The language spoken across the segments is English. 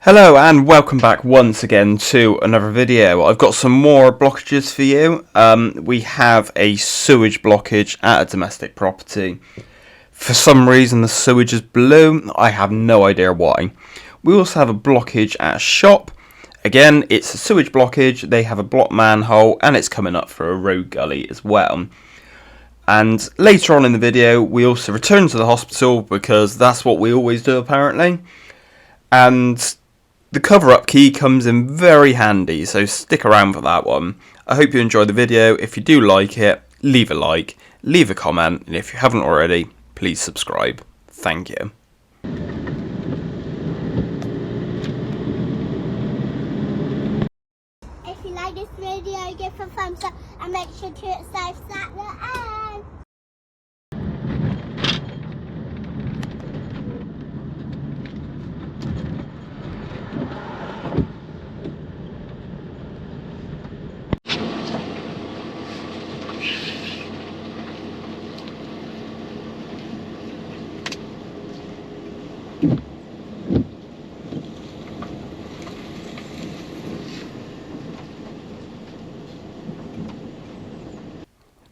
Hello and welcome back once again to another video. I've got some more blockages for you. We have a sewage blockage at a domestic property. For some reason the sewage is blue. I have no idea why. We also have a blockage at a shop. Again, it's a sewage blockage. They have a blocked manhole and it's coming up for a road gully as well. And later on in the video we also return to the hospital because that's what we always do apparently. And the cover-up key comes in very handy, so stick around for that one. I hope you enjoy the video. If you do like it, leave a like, leave a comment, and if you haven't already, please subscribe. Thank you. If you like this video, give a thumbs up and make sure to hit subscribe at the end.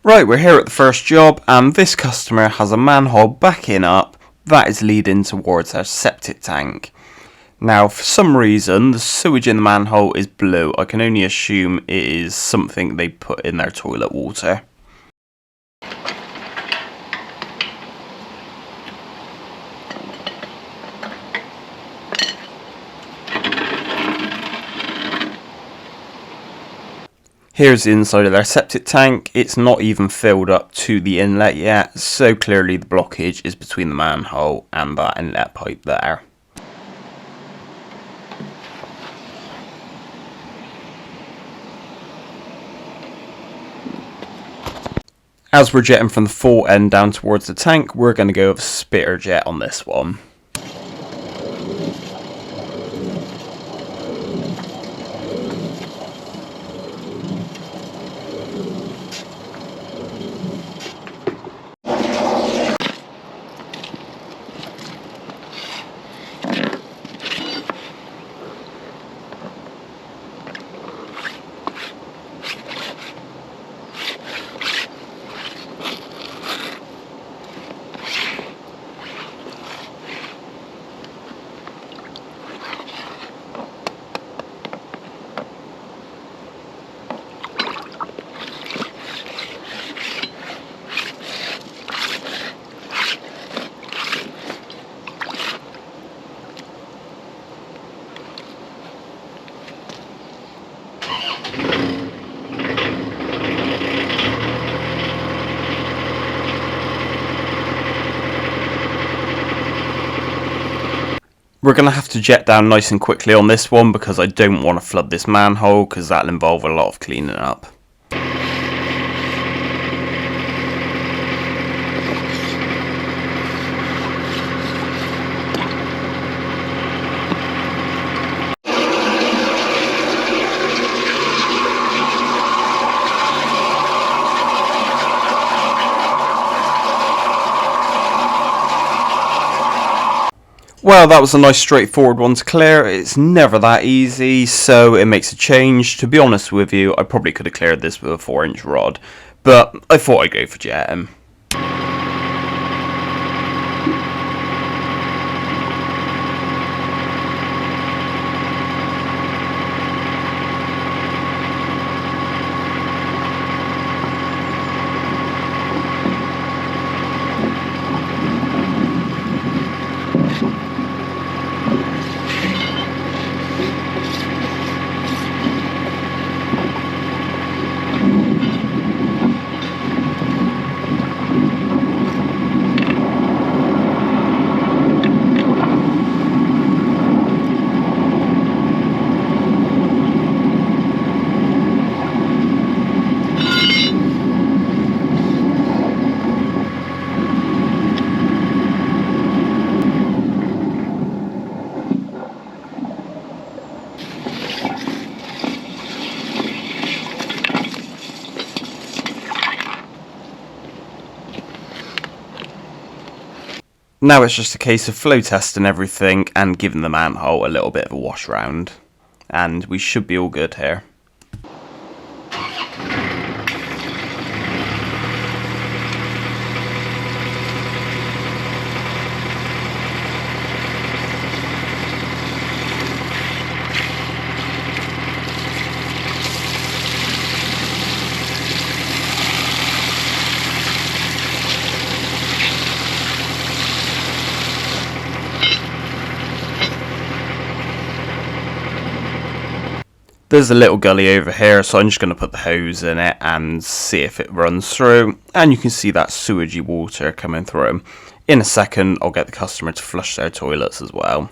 Right, we're here at the first job, and this customer has a manhole backing up that is leading towards our septic tank. Now, for some reason, the sewage in the manhole is blue. I can only assume it is something they put in their toilet water. Here's the inside of their septic tank. It's not even filled up to the inlet yet, so clearly the blockage is between the manhole and that inlet pipe there. As we're jetting from the full end down towards the tank, we're going to go with a spitter jet on this one. We're going to have to jet down nice and quickly on this one because I don't want to flood this manhole because that'll involve a lot of cleaning up. Well, that was a nice straightforward one to clear. It's never that easy, so it makes a change. To be honest with you, I probably could have cleared this with a 4-inch rod, but I thought I'd go for jetting. Now it's just a case of flow testing everything and giving the manhole a little bit of a wash round, and we should be all good here. There's a little gully over here, so I'm just going to put the hose in it and see if it runs through, and you can see that sewagey water coming through. In a second I'll get the customer to flush their toilets as well.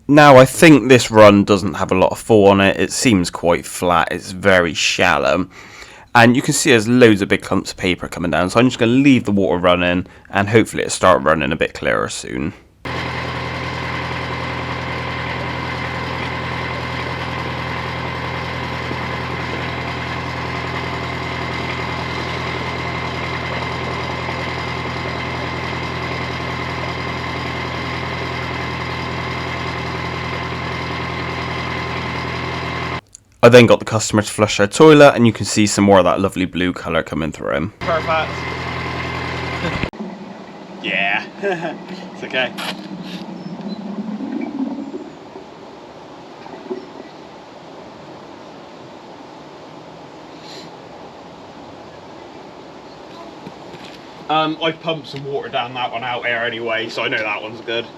Now I think this run doesn't have a lot of fall on it, it seems quite flat, it's very shallow. And you can see there's loads of big clumps of paper coming down, so I'm just going to leave the water running and hopefully it'll start running a bit clearer soon. I then got the customer to flush their toilet, and you can see some more of that lovely blue colour coming through. Perfect. Yeah, it's okay. I've pumped some water down that one out there anyway, so I know that one's good.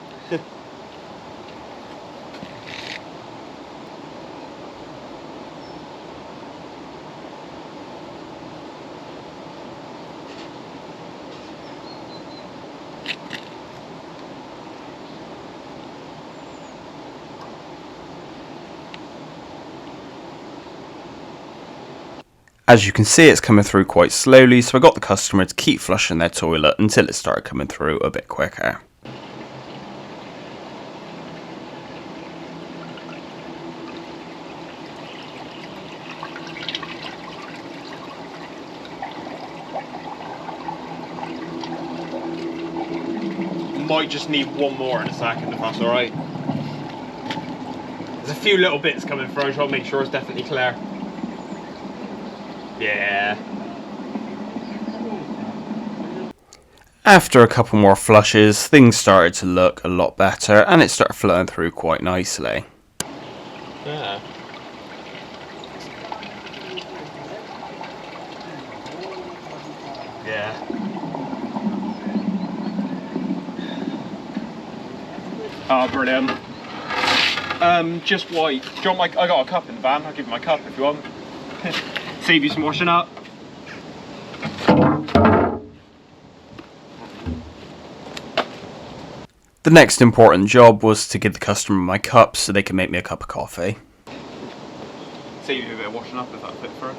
As you can see, it's coming through quite slowly, so I got the customer to keep flushing their toilet until it started coming through a bit quicker. Might just need one more in a second if that's alright. There's a few little bits coming through, so I'll make sure it's definitely clear. Yeah. After a couple more flushes, things started to look a lot better and it started flowing through quite nicely. Yeah. Yeah. Oh, brilliant. Just white. Do you want I got a cup in the van, I'll give you my cup if you want. Save you some washing up. The next important job was to give the customer my cup so they can make me a cup of coffee. Save you a bit of washing up if that fit for it.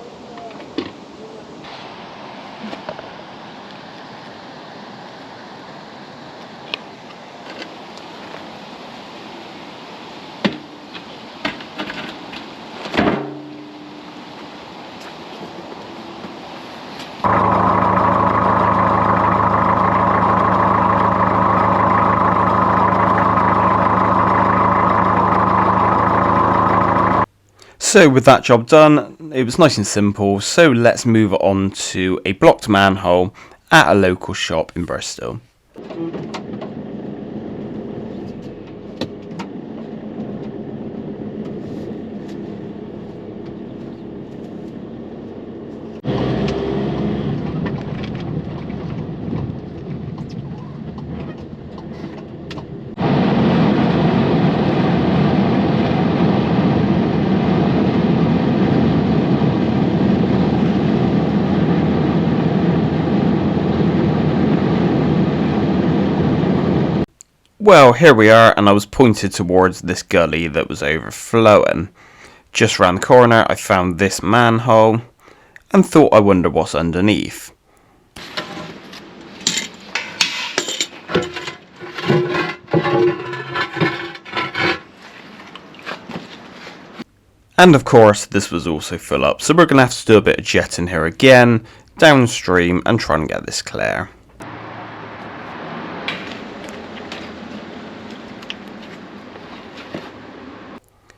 So with that job done, it was nice and simple, so let's move on to a blocked manhole at a local shop in Bristol. Well, here we are, and I was pointed towards this gully that was overflowing. Just round the corner I found this manhole and thought I wonder what's underneath. And of course this was also full up, so we're going to have to do a bit of jetting here again, downstream, and try and get this clear.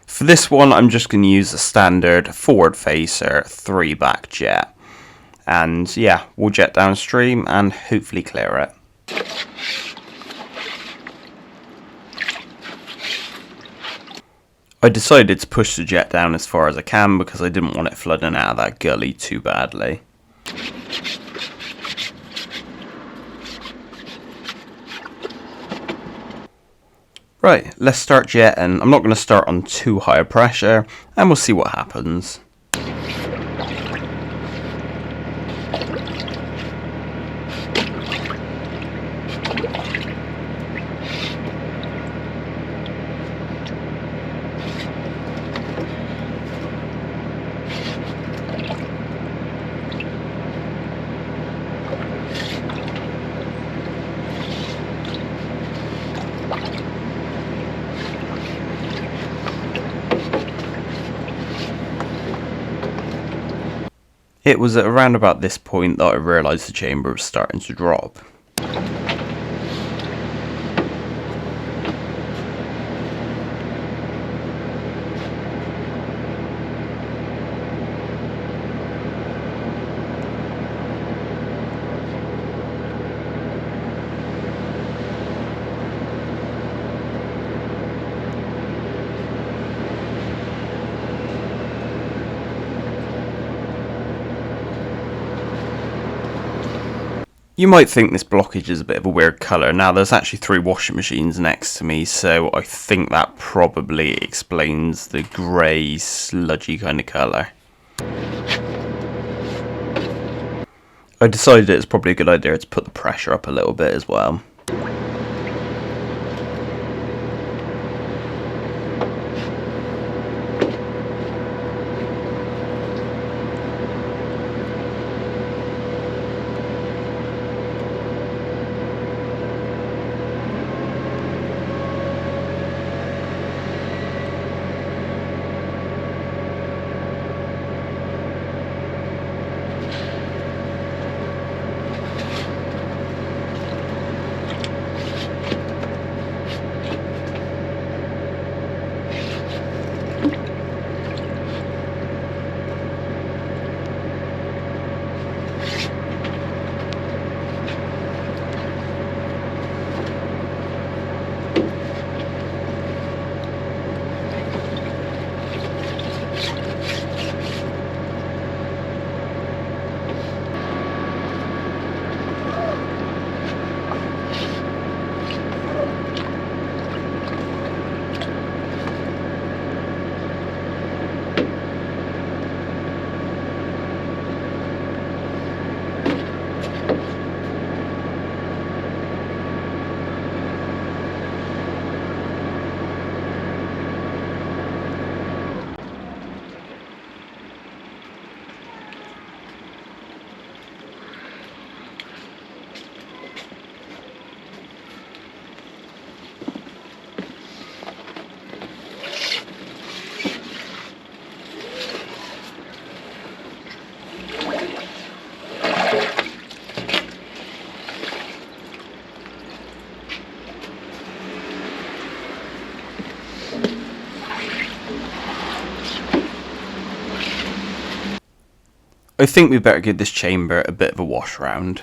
For this one I'm just going to use a standard forward facer 3 back jet. And yeah, we'll jet downstream and hopefully clear it. I decided to push the jet down as far as I can because I didn't want it flooding out of that gully too badly. Right, let's start jetting. I'm not going to start on too high a pressure and we'll see what happens. It was at around about this point that I realised the chamber was starting to drop. You might think this blockage is a bit of a weird colour. Now there's actually 3 washing machines next to me, so I think that probably explains the grey, sludgy kind of colour. I decided it's probably a good idea to put the pressure up a little bit as well. I think we better give this chamber a bit of a wash round.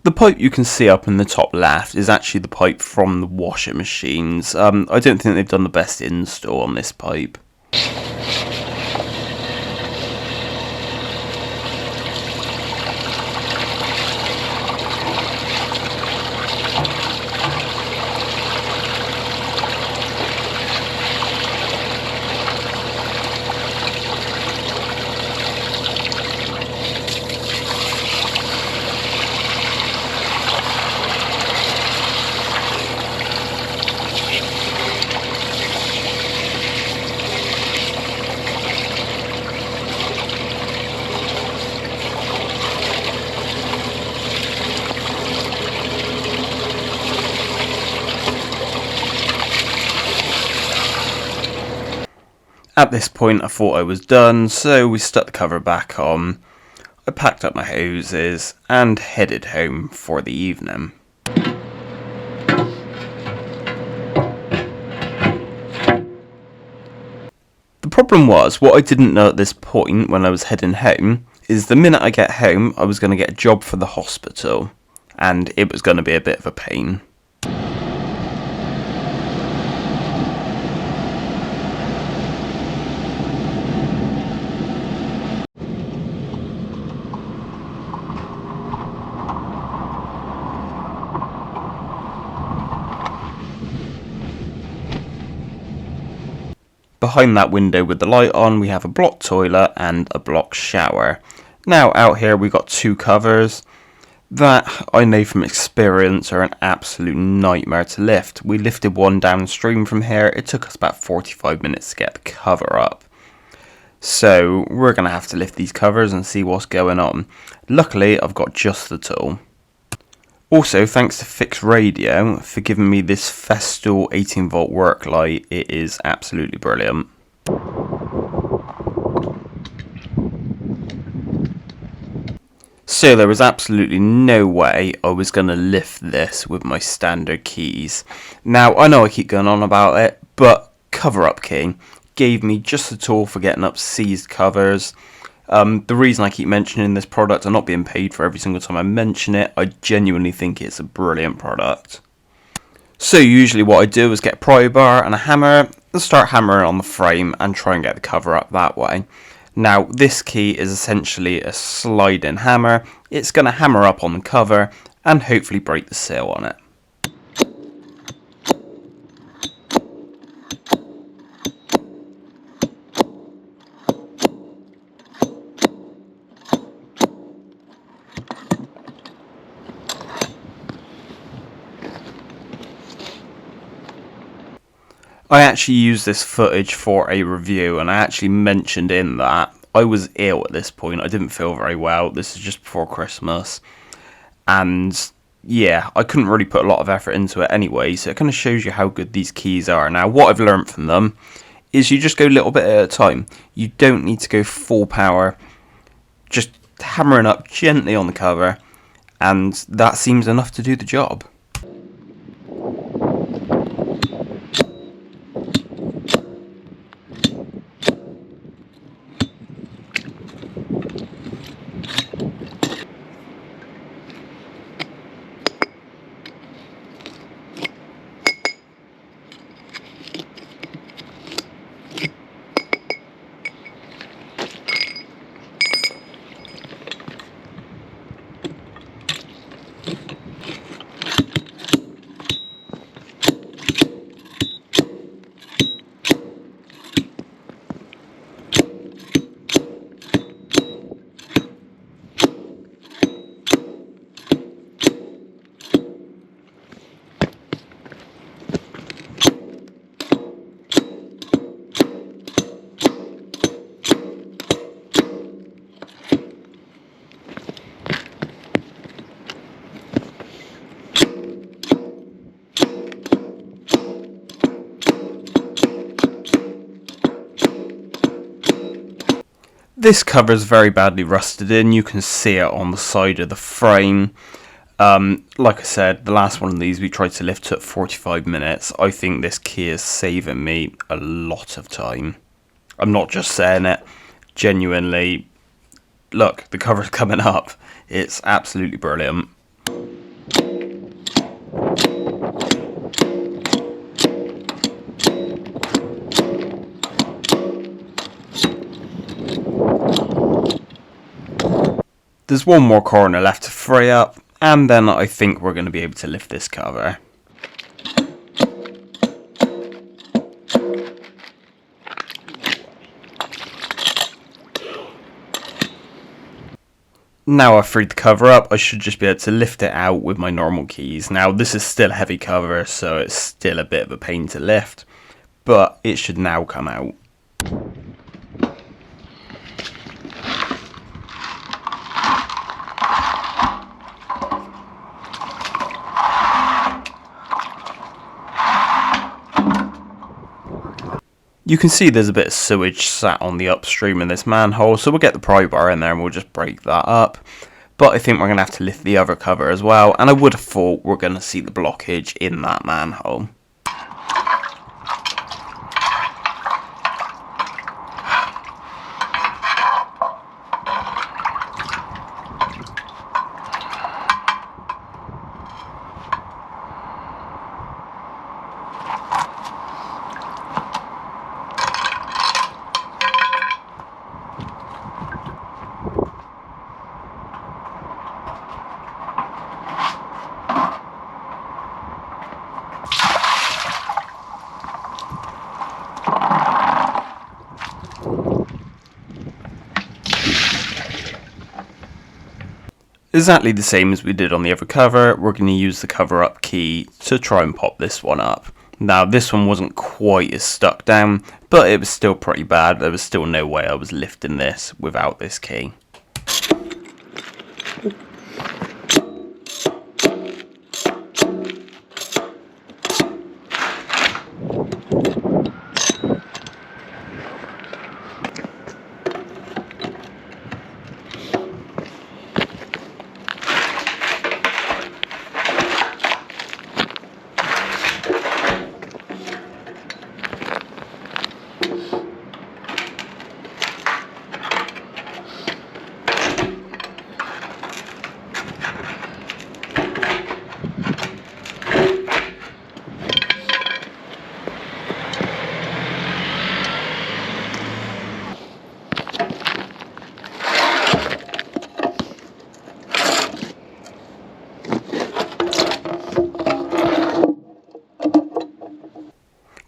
The pipe you can see up in the top left is actually the pipe from the washing machines. I don't think they've done the best install on this pipe. At this point I thought I was done, so we stuck the cover back on. I packed up my hoses and headed home for the evening. The problem was, what I didn't know at this point when I was heading home, is the minute I get home I was going to get a job for the hospital, and it was going to be a bit of a pain. Behind that window with the light on, we have a block toilet and a block shower. Now out here we've got two covers that I know from experience are an absolute nightmare to lift. We lifted one downstream from here. It took us about 45 minutes to get the cover up. So we're going to have to lift these covers and see what's going on. Luckily I've got just the tool. Also, thanks to Fix Radio for giving me this Festool 18 volt work light. It is absolutely brilliant. So there was absolutely no way I was going to lift this with my standard keys. Now, I know I keep going on about it, but Coverup Key gave me just the tool for getting up seized covers. The reason I keep mentioning this product, I'm not being paid for every single time I mention it. I genuinely think it's a brilliant product. So usually what I do is get a pry bar and a hammer and start hammering on the frame and try and get the cover up that way. Now this key is essentially a sliding hammer. It's going to hammer up on the cover and hopefully break the seal on it. I actually used this footage for a review, and I actually mentioned in that I was ill at this point. I didn't feel very well. This is just before Christmas. And yeah, I couldn't really put a lot of effort into it anyway, so it kind of shows you how good these keys are. Now, what I've learned from them is you just go a little bit at a time. You don't need to go full power. Just hammering up gently on the cover, and that seems enough to do the job. This cover is very badly rusted in. You can see it on the side of the frame. Like I said, the last one of these we tried to lift took 45 minutes. I think this key is saving me a lot of time. I'm not just saying it. Genuinely, look, the cover's coming up. It's absolutely brilliant. There's one more corner left to free up, and then I think we're going to be able to lift this cover. Now I've freed the cover up, I should just be able to lift it out with my normal keys. Now this is still a heavy cover, so it's still a bit of a pain to lift, but it should now come out. You can see there's a bit of sewage sat on the upstream in this manhole, so we'll get the pry bar in there and we'll just break that up. But I think we're going to have to lift the other cover as well, and I would have thought we're going to see the blockage in that manhole. Exactly the same as we did on the other cover, we're going to use the cover up key to try and pop this one up. Now this one wasn't quite as stuck down, but it was still pretty bad. There was still no way I was lifting this without this key.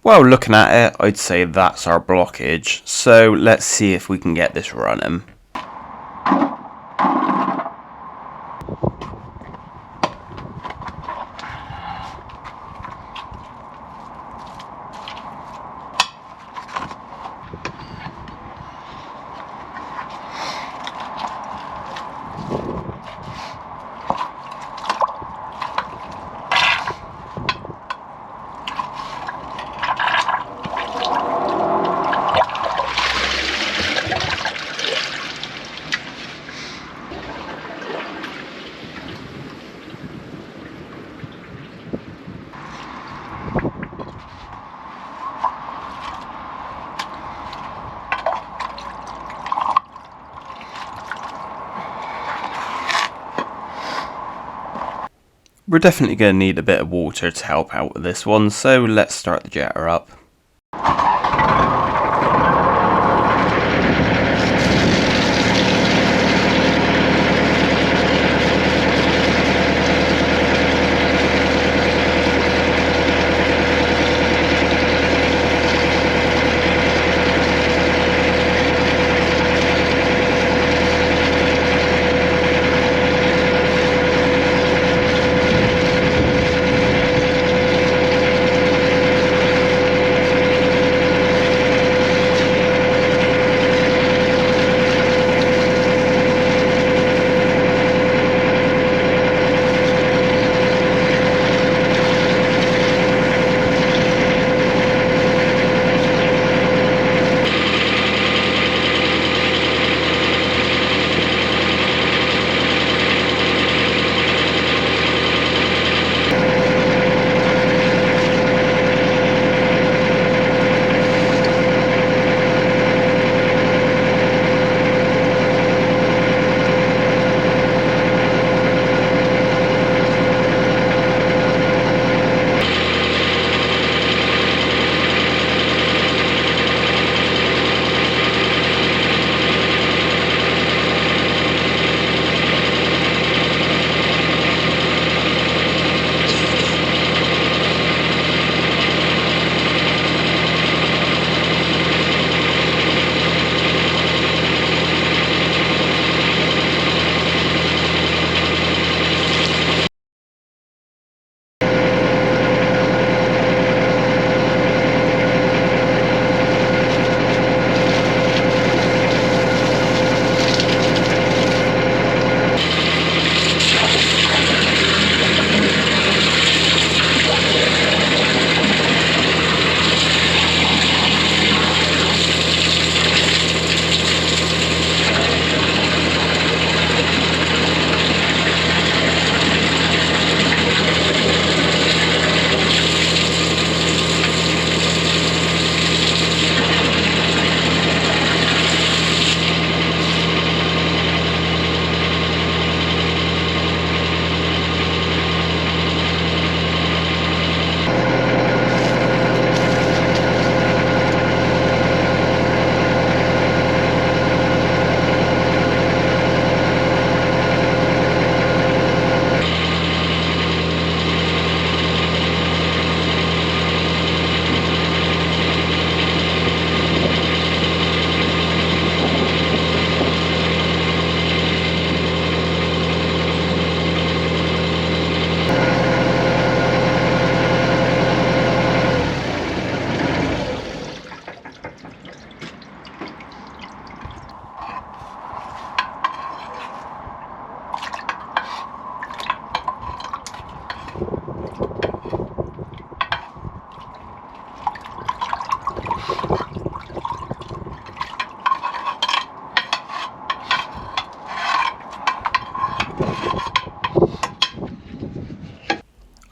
Well, looking at it, I'd say that's our blockage, so let's see if we can get this running. We're definitely going to need a bit of water to help out with this one, so let's start the jetter up.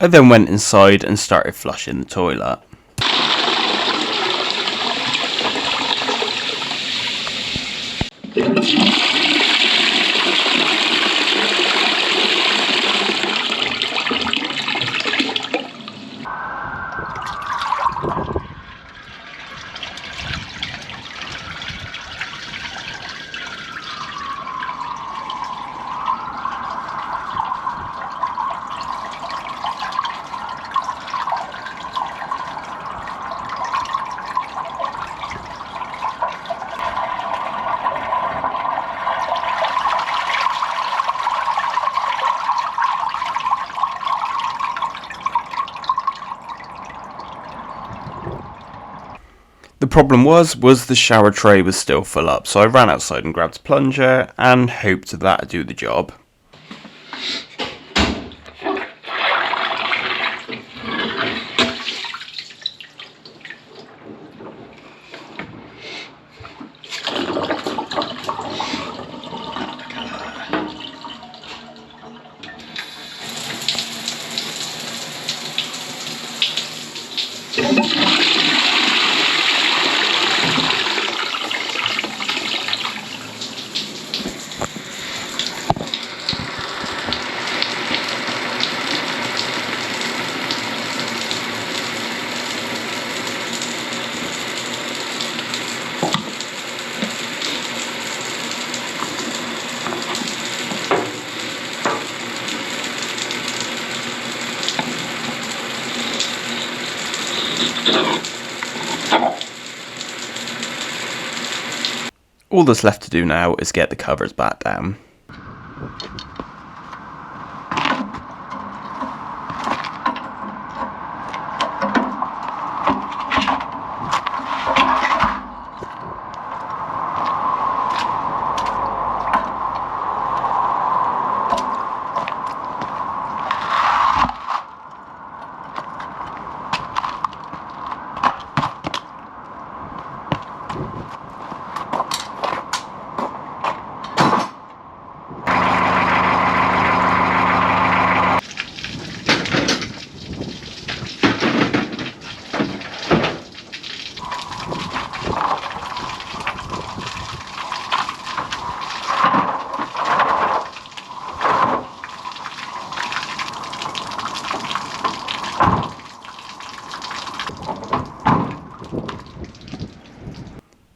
I then went inside and started flushing the toilet. The problem was the shower tray was still full up, so I ran outside and grabbed a plunger and hoped that'd do the job. All that's left to do now is get the covers back down.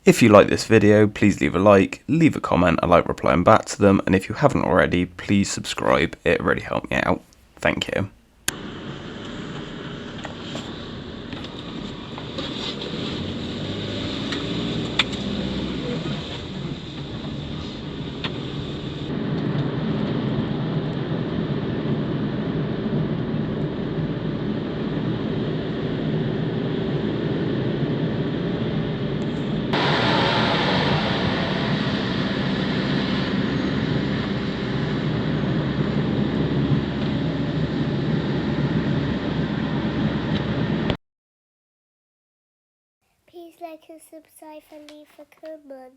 If you like this video, please leave a like, leave a comment, I like replying back to them, and if you haven't already, please subscribe, it really helped me out. Thank you. Please like and subscribe and leave a comment.